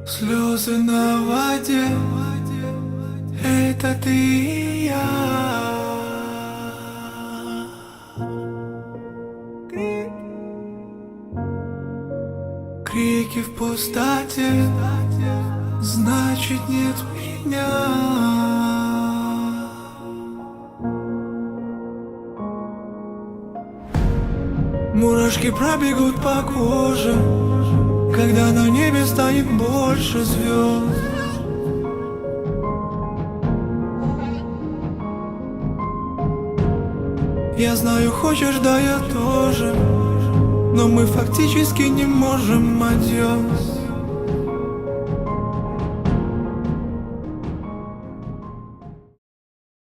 Слезы на воде, это ты и я. Крики в пустоте, значит нет меня. Мурашки пробегут по коже, когда на небе станет больше звезд. Я знаю, хочешь, да я тоже, но мы фактически не можем, адьос.